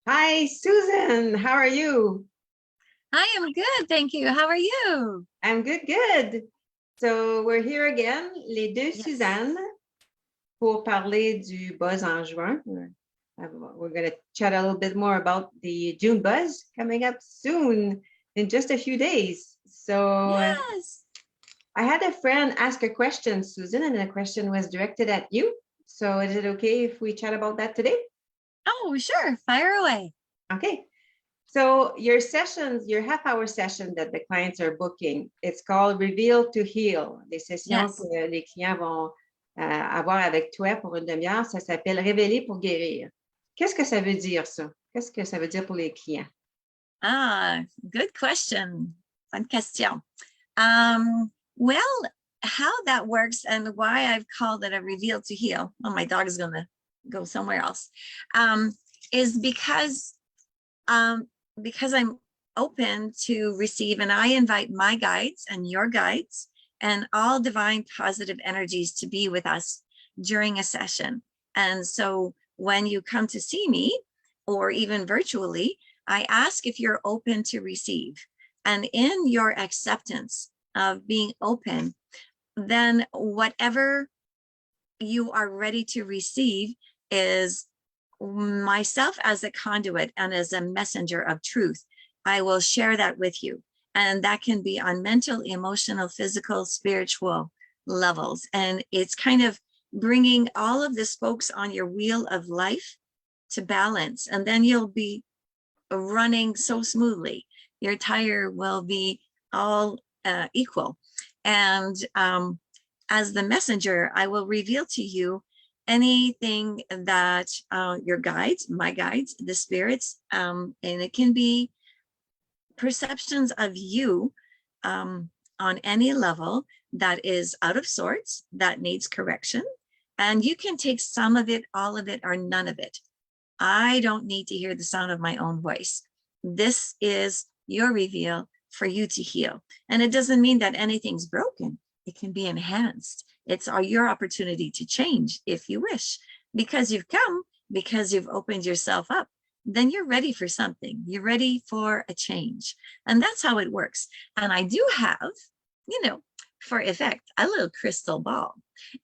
Hi, Susan. How are you? I am good, thank you. How are you? I'm good, good. So we're here again, les deux Yes. Suzanne, pour parler du buzz en juin. We're going to chat a little bit more about the June buzz coming up soon in just a few days. So Yes. I had a friend ask a question, Susan, and the question was directed at you. So is it okay if we chat about that today? Oh, sure. Fire away. Okay. So your sessions, your half-hour session that the clients are booking, it's called Reveal to Heal. Les sessions Yes. que les clients vont avoir avec toi pour une demi-heure, ça s'appelle Révéler pour guérir. Qu'est-ce que ça veut dire, ça? Qu'est-ce que ça veut dire pour les clients? Good question. Bonne question. Well, how that works and why I've called it a reveal to heal. Oh, my dog is gonna go somewhere else. Is because I'm open to receive, and I invite my guides and your guides and all divine positive energies to be with us during a session. And so when you come to see me, or even virtually, I ask if you're open to receive. And in your acceptance of being open, then whatever you are ready to receive is myself as a conduit and as a messenger of truth. I will share that with you. And that can be on mental, emotional, physical, spiritual levels. And it's kind of bringing all of the spokes on your wheel of life to balance. And then you'll be running so smoothly. Your tire will be all equal. And as the messenger, I will reveal to you anything that your guides, my guides, the spirits, and it can be perceptions of you on any level that is out of sorts, that needs correction. And you can take some of it, all of it, or none of it. I don't need to hear the sound of my own voice. This is your reveal for you to heal. And it doesn't mean that anything's broken. It can be enhanced. It's your opportunity to change if you wish, because you've come, because you've opened yourself up, then you're ready for something. You're ready for a change. And that's how it works. And I do have, for effect, a little crystal ball.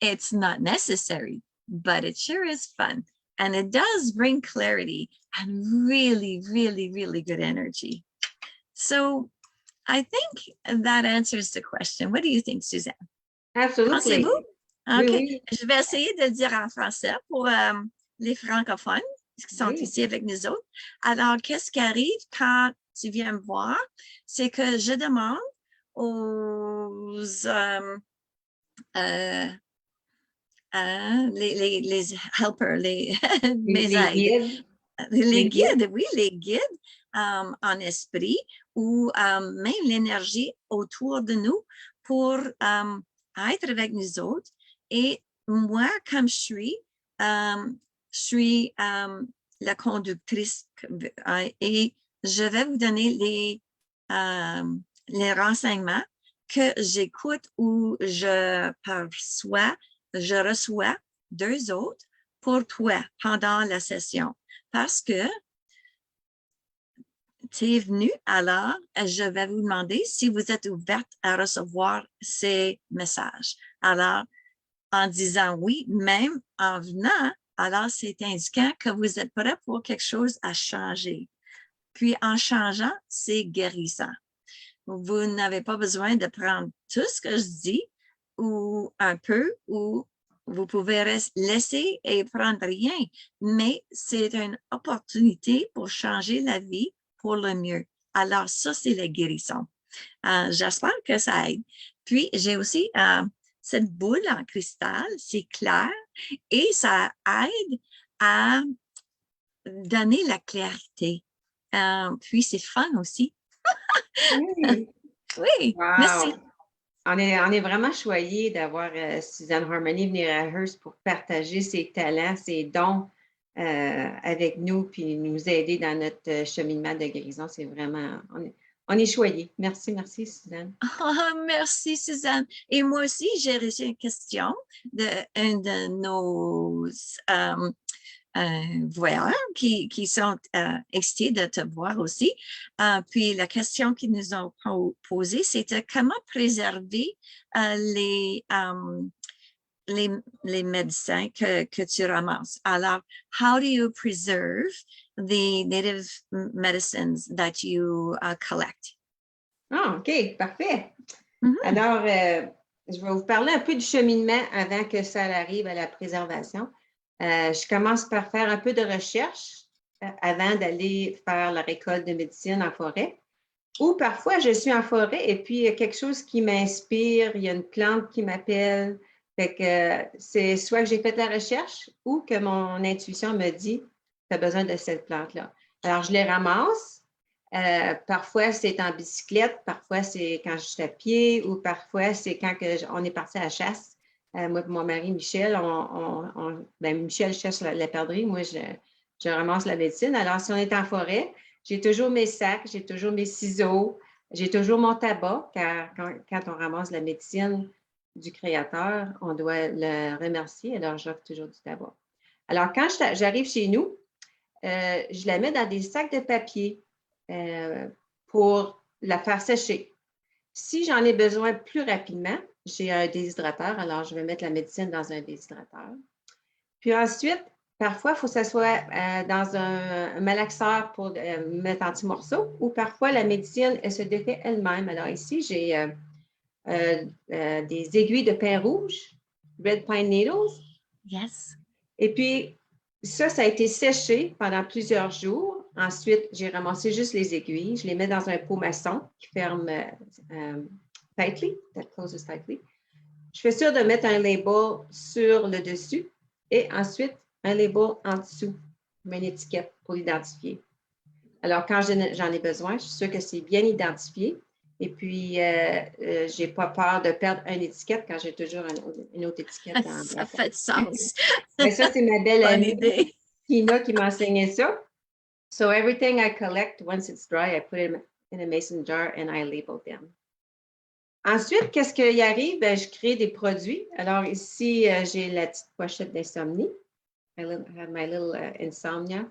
It's not necessary, but it sure is fun. And it does bring clarity and really, really, really good energy. So I think that answers the question. What do you think, Suzanne? Absolutely. Pensez-vous? Oui, OK. oui. Je vais essayer de le dire en français pour les francophones qui sont Oui. ici avec nous autres. Alors, qu'est-ce qui arrive quand tu viens me voir? C'est que je demande aux les helpers, mes Les aides, guides. les Les guides. guides, oui, les guides en esprit ou même l'énergie autour de nous pour être avec nous autres. Et moi, comme je suis la conductrice et je vais vous donner les renseignements que j'écoute ou je perçois, je reçois d'eux autres pour toi pendant la session. Parce que tu es venu, alors je vais vous demander si vous êtes ouverte à recevoir ces messages. Alors, en disant oui, même en venant, alors c'est indiquant que vous êtes prêt pour quelque chose à changer. Puis en changeant, c'est guérissant. Vous n'avez pas besoin de prendre tout ce que je dis ou un peu, ou vous pouvez laisser et prendre rien, mais c'est une opportunité pour changer la vie pour le mieux. Alors ça, c'est la guérison. J'espère que ça aide. Puis j'ai aussi cette boule en cristal, c'est clair, et ça aide à donner la clarté. Puis c'est fun aussi. Oui. Oui, merci. Wow. On est vraiment choyés d'avoir Suzanne Harmony venir à Hearst pour partager ses talents, ses dons avec nous, puis nous aider dans notre cheminement de guérison. C'est vraiment, on est choyés. Merci, merci, Suzanne. Oh, merci, Suzanne. Et moi aussi, j'ai reçu une question d'un de nos voyeurs qui sont excités de te voir aussi. Puis la question qu'ils nous ont posée, c'était comment préserver les médecins que tu ramasses. Alors, how do you preserve the native medicines that you collect? Ah, OK, parfait. Mhm. Alors, je vais vous parler un peu du cheminement avant que ça arrive à la préservation. Je commence par faire un peu de recherche avant d'aller faire la récolte de médecine en forêt. Ou parfois, je suis en forêt et puis il y a quelque chose qui m'inspire, il y a une plante qui m'appelle. Fait que c'est soit que j'ai fait la recherche ou que mon intuition me dit, tu as besoin de cette plante-là. Alors, je les ramasse. Parfois, c'est en bicyclette, parfois, c'est quand je suis à pied ou parfois, c'est quand on est parti à la chasse. Moi et mon mari Michel, Michel cherche la perdrix, moi, je ramasse la médecine. Alors, si on est en forêt, j'ai toujours mes sacs, j'ai toujours mes ciseaux, j'ai toujours mon tabac, car quand on ramasse la médecine du créateur, on doit le remercier. Alors, j'offre toujours du tabac. Alors, quand j'arrive chez nous, je la mets dans des sacs de papier pour la faire sécher. Si j'en ai besoin plus rapidement, j'ai un déshydrateur, alors je vais mettre la médecine dans un déshydrateur. Puis ensuite, parfois, il faut que ça soit dans un malaxeur pour mettre en petits morceaux, ou parfois la médecine, elle se défait elle-même. Alors ici, j'ai des aiguilles de pin rouge, Red Pine Needles. Yes. Et puis, ça a été séché pendant plusieurs jours. Ensuite, j'ai ramassé juste les aiguilles. Je les mets dans un pot maçon qui ferme tightly, that closes tightly. Je fais sûr de mettre un label sur le dessus et ensuite un label en dessous, une étiquette pour l'identifier. Alors, quand j'en ai besoin, je suis sûre que c'est bien identifié. Et puis, je n'ai pas peur de perdre une étiquette quand j'ai toujours une autre étiquette. Ça fait de sens. Et ça, c'est ma belle Bonne amie, idée. Tina, qui m'a enseigné ça. So, everything I collect, once it's dry, I put it in a mason jar and I label them. Ensuite, qu'est-ce qui arrive? Ben, je crée des produits. Alors, ici, j'ai la petite pochette d'insomnie. I have my little insomnia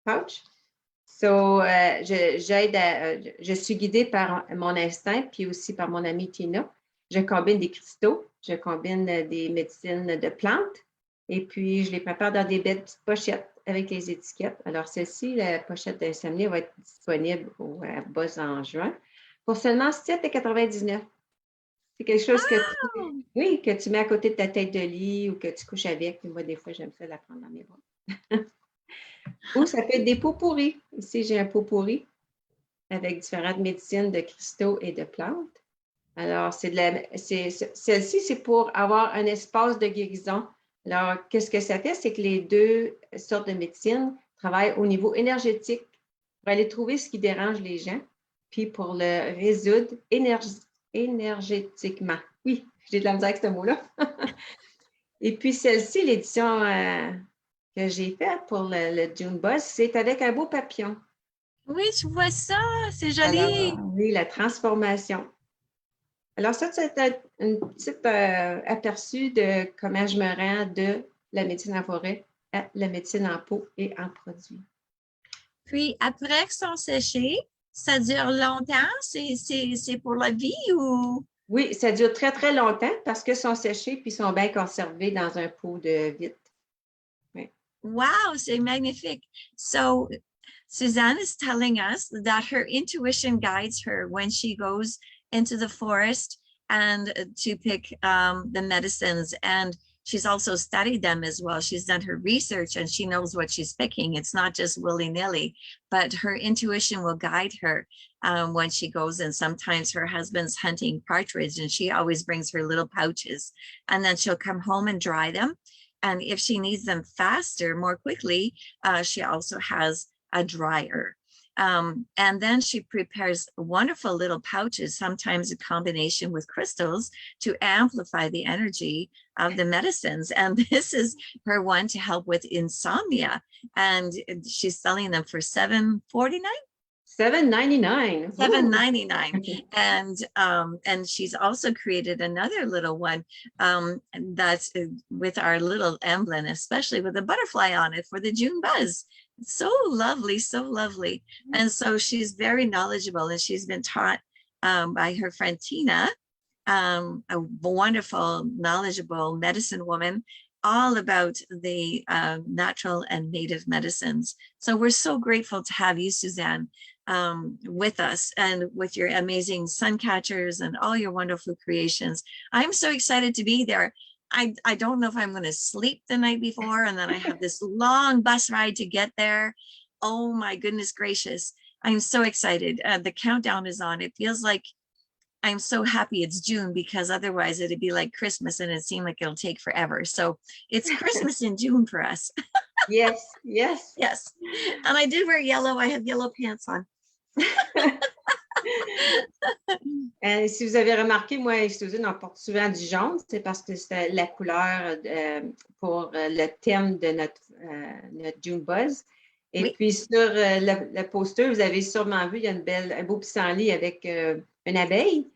pouch. So, je suis guidée par mon instinct, puis aussi par mon amie Tina. Je combine des cristaux, je combine des médecines de plantes, et puis je les prépare dans des belles petites pochettes avec les étiquettes. Alors, celle-ci, la pochette d'insomnie, va être disponible au Buzz en juin pour seulement 7,99 $. C'est quelque chose que tu mets à côté de ta tête de lit ou que tu couches avec. Moi, des fois, j'aime ça la prendre dans mes bras. Ou ça peut être des pots pourris. Ici, j'ai un pot pourri avec différentes médecines de cristaux et de plantes. Alors, celle-ci, c'est pour avoir un espace de guérison. Alors, qu'est-ce que ça fait? C'est que les deux sortes de médecines travaillent au niveau énergétique pour aller trouver ce qui dérange les gens, puis pour le résoudre énergétiquement. Oui, j'ai de la misère avec ce mot-là. Et puis, celle-ci, l'édition que j'ai faite pour le June Buzz, c'est avec un beau papillon. Oui, je vois ça. C'est joli. Alors, oui, la transformation. Alors, ça, c'est un petit aperçu de comment je me rends de la médecine en forêt à la médecine en pot et en produits. Puis, après qu'ils sont séchés, ça dure longtemps? C'est pour la vie ou? Oui, ça dure très, très longtemps parce qu'ils sont séchés puis sont bien conservés dans un pot de vitre. Oui. Wow, c'est magnifique. So, Suzanne is telling us that her intuition guides her when she goes into the forest and to pick the medicines. And she's also studied them as well. She's done her research and she knows what she's picking. It's not just willy-nilly, but her intuition will guide her when she goes. And sometimes her husband's hunting partridge and she always brings her little pouches and then she'll come home and dry them. And if she needs them faster, more quickly, she also has a dryer. And then she prepares wonderful little pouches, sometimes in combination with crystals, to amplify the energy of the medicines. And this is her one to help with insomnia. And she's selling them for $7.49. $7.99. $7.99. And she's also created another little one that's with our little emblem, especially with a butterfly on it for the June buzz. So lovely, so lovely. And so she's very knowledgeable, and she's been taught by her friend Tina, a wonderful, knowledgeable medicine woman, all about the natural and native medicines. So we're so grateful to have you, Suzanne, with us, and with your amazing sun catchers and all your wonderful creations. I'm so excited to be there. I don't know if I'm going to sleep the night before, and then I have this long bus ride to get there. Oh my goodness gracious. I'm so excited. The countdown is on. It feels like I'm so happy it's June, because otherwise it'd be like Christmas and it seemed like it'll take forever. So it's Christmas in June for us. Yes, yes. Yes. And I did wear yellow. I have yellow pants on. Si vous avez remarqué, moi et Susan, on porte souvent du jaune. C'est parce que c'est la couleur pour le thème de notre June Buzz. Et Oui. puis sur le poster, vous avez sûrement vu, il y a un beau pissenlit avec une abeille.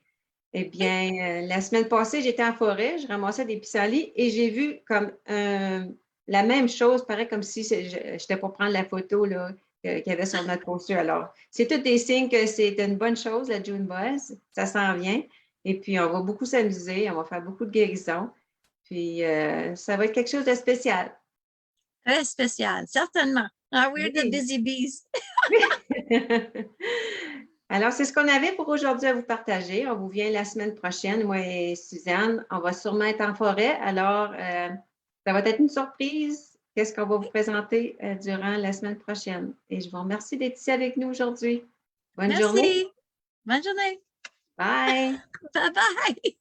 Eh bien, la semaine passée, j'étais en forêt, je ramassais des pissenlits et j'ai vu comme la même chose, pareil comme si j'étais pour prendre la photo là, qu'il y avait sur notre poster. Alors, c'est tous des signes que c'est une bonne chose, la June Buzz. Ça s'en vient. Et puis, on va beaucoup s'amuser, on va faire beaucoup de guérisons. Puis, ça va être quelque chose de spécial. Très spécial, certainement. We're the busy bees. Alors, c'est ce qu'on avait pour aujourd'hui à vous partager. On vous vient la semaine prochaine, moi et Suzanne. On va sûrement être en forêt. Alors, ça va être une surprise. Qu'est-ce qu'on va vous présenter durant la semaine prochaine? Et je vous remercie d'être ici avec nous aujourd'hui. Bonne journée. Bonne journée. Bye. Bye-bye.